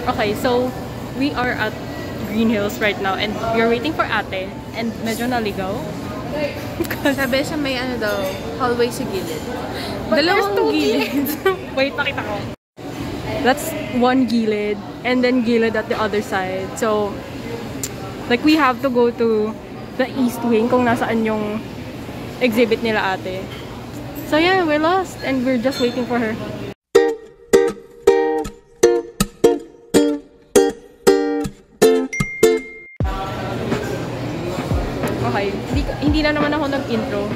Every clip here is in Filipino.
Okay, so we are at Green Hills right now and we are waiting for ate and medyo naligaw. Sabi siya may ano daw, hallway sa gilid. Dalawang gilid. Wait, nakita ko. That's one gilid and then gilid at the other side. So, like we have to go to the east wing kung nasaan yung exhibit nila ate. So yeah, we're lost and we're just waiting for her. Okay, hindi na naman ako nag-intro.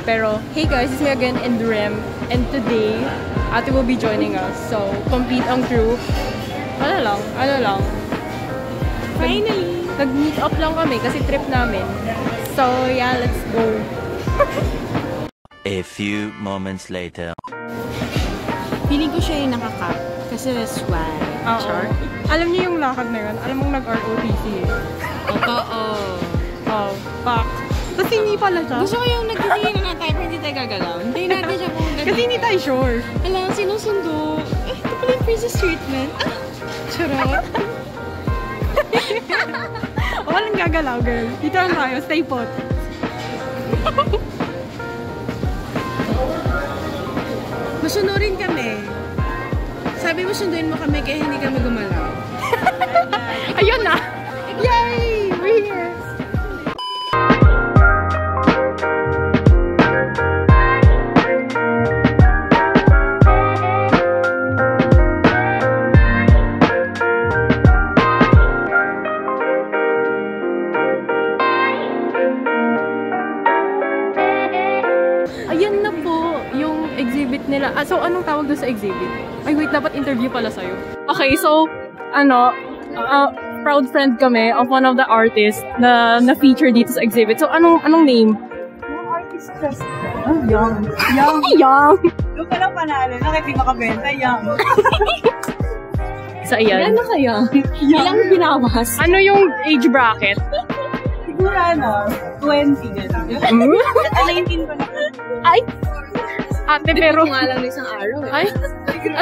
Pero, hey guys, it's me again and Rem. And today, ate will be joining us. So, complete ang crew. Ano lang. Finally! Nag-meet up lang kami kasi trip namin. So, yeah, let's go. A few moments later. Feeling ko siya yung nakaka. Kasi swag. Char. Alam niyo yung lakad na yun? Alam mong nag-ROTC eh. Oh, pak. Tapos hindi pala siya. Gusto ko yung nagtitingin na tayo pero hindi tayo gagalaw. Hindi natin siya kung kasi hindi tayo sure. Alam, sinusundo. Eh, ito pala yung princess treatment. Charot. Walang gagalaw, girl. Dito lang tayo. Stay put. Masunurin kami. Sabi mo sunduin mo kami kaya hindi kami gumalaw. Ayun na! Yay! We're here! Ayan na po yung exhibit nila. So, anong tawag doon sa exhibit? Ay, wait, dapat interview pala sa'yo. Okay, so, proud friend kami of one of the artists na na-feature dito sa exhibit. So, anong name? Yung artist kasi. Young. Young! Doon pa lang panalo. Nakit di makabenta, young. Sa iyan. Ano kaya? Ilang binawas? Ano yung age bracket? Siguro 20 gano'n. 19 pa na. Ay! Ate, pero... Pero nga lang isang araw eh. Ay!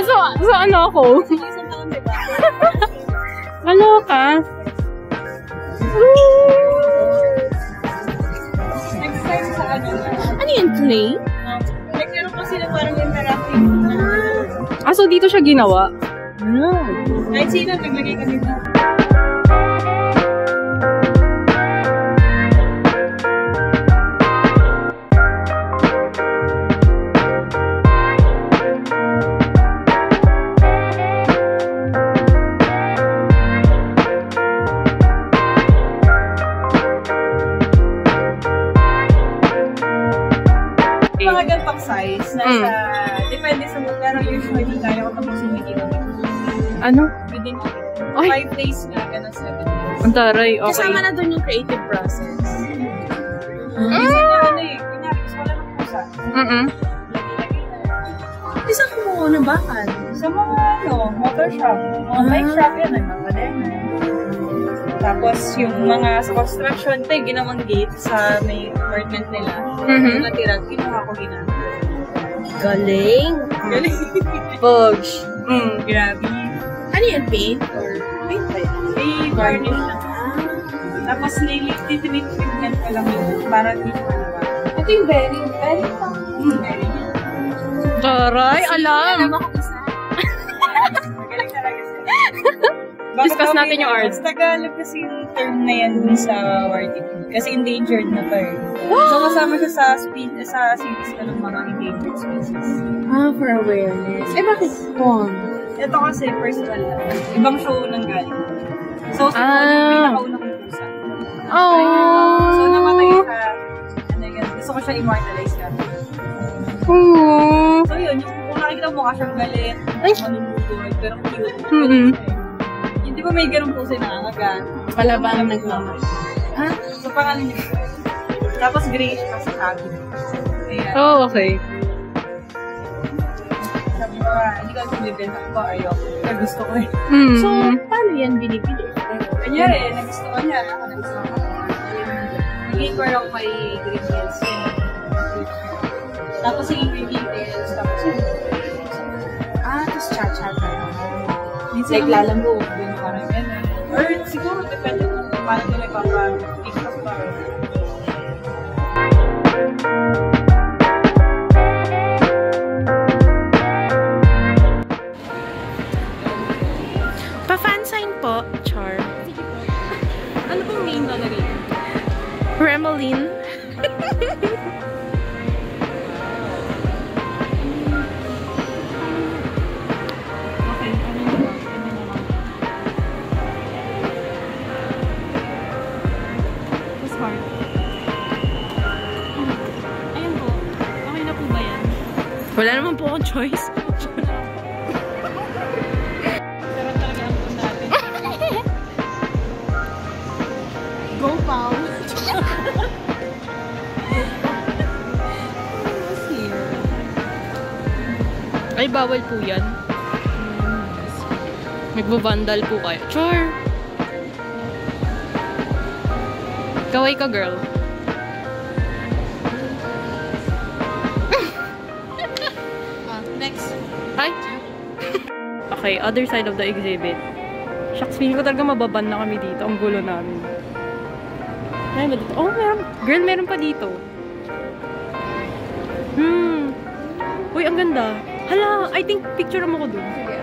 So ano ako? Isang taon, diba? Ano ka? Next time sa ano. Ano yun, play? Nagkaroon po sila parang interactive. So dito siya ginawa? Kahit sino, naglagay ka dito. Mga gantong size, depende sa mood, pero usually kaya ko tapusin within a week. Ano? Within a week. Ay. 5 days nga, gano'n 7 days. Ang taray, okay. Kasama na doon yung creative process. Minsan na kunyari, gusto ko lang ng pusa. Lagi-lagi na. Isang kumuha ng bakal. Sa mga, motor shop. Mga bike shop yan, nagpapadena. Tapos, yung mga sa construction, ginawang gate sa may apartment nila. Yung natira, kinuha ko ginamit. Galing! Galing. Pogs! Grabe. Ano yan, paint? Or paint ba yan? Varnish lang. Tapos, nilititreat treatment ko lang yun para di ko malawa. Ito yung very very. Taray, alam! Alam ako isa. Magaling talaga siya. Discuss natin yung art. Tagalog kasi yung term na yan dun sa Wartic. Kasi endangered na pa eh. So, kasama siya sa series ka ng mga endangered species. For awareness. Bakit pond? Ito kasi personal lang. Ibang show nang galing. So, yung pinakaunang pusa. So, namatay siya. Gusto ko siya immortalize ka. So, yun. Kung nakikita mo ka siyang galit, manunugod, pero cute. Di ba may ganun po siya nangangagat? Palabang nagmamay. So, pangalan niya. Tapos, grayish pa sa sabi. Ayan. Okay. Sabi ko, hindi ko binibenta ko ba? Ayoko. Pero gusto ko eh. So, paano yan binibili? Kanyari, nagusto ko niya. Nagusto ko. Nag-inquire ako kay Green Hills. Tapos, yung details. Tapos, Tapos chat-chat na. minsan like lalamove, yung parang gano'n. Or siguro depende kung paano nila ipapa-pick up or Pa-fan sign po, Char. Ano pong name lalagay? Remeline. okay, ano na lang. Mas hard. Ayan po. Okay na po ba yan? Wala naman po akong choice. Pero talaga ang phone natin. Go, Pao. Ay, bawal po yan. Nagbabandal po kayo. Char! Kaway ka, girl. Next. Ay! Okay, other side of the exhibit. Shucks, feeling ko talaga mababan na kami dito. Ang gulo namin. Meron ba dito? Oh, meron. Girl, meron pa dito. Uy, ang ganda. Hala, I think picture mo ko dun. Sige.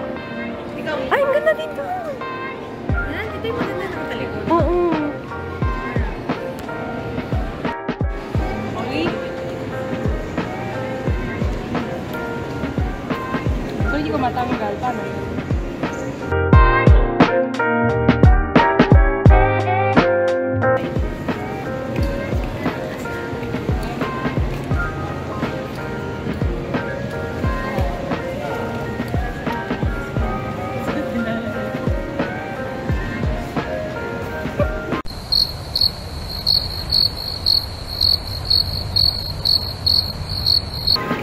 Ikaw. Ay, ang ganda dito. Ito yung maganda ng talikod. Oo. Okay. So, hindi ko matanggal. Paano yun?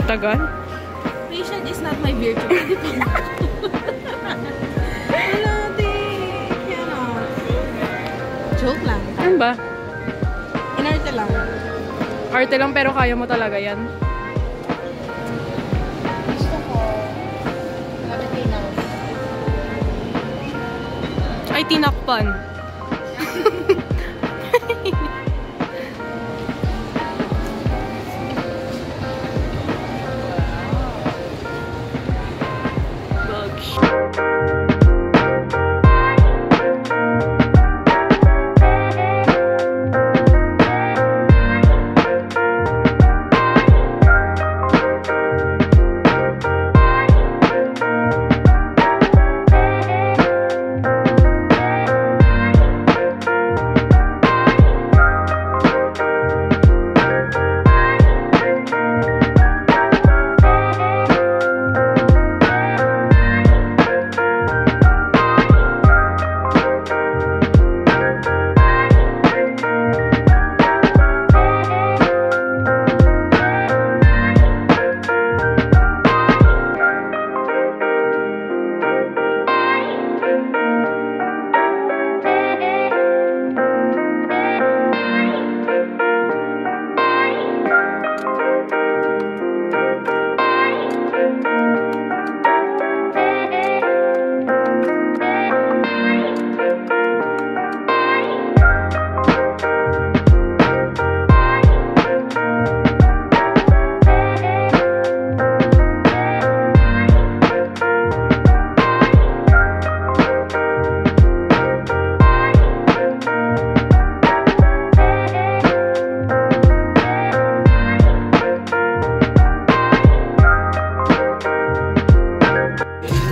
Tagal? Patient is not my virtue. Wala, te. Cannot. Joke lang. Ano ba? Inarte lang. Arte lang pero kaya mo talaga yan. Gusto ko. Nakatinaw. Ay, tinakpan.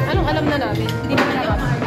Anong alam na namin? Hindi naman alam.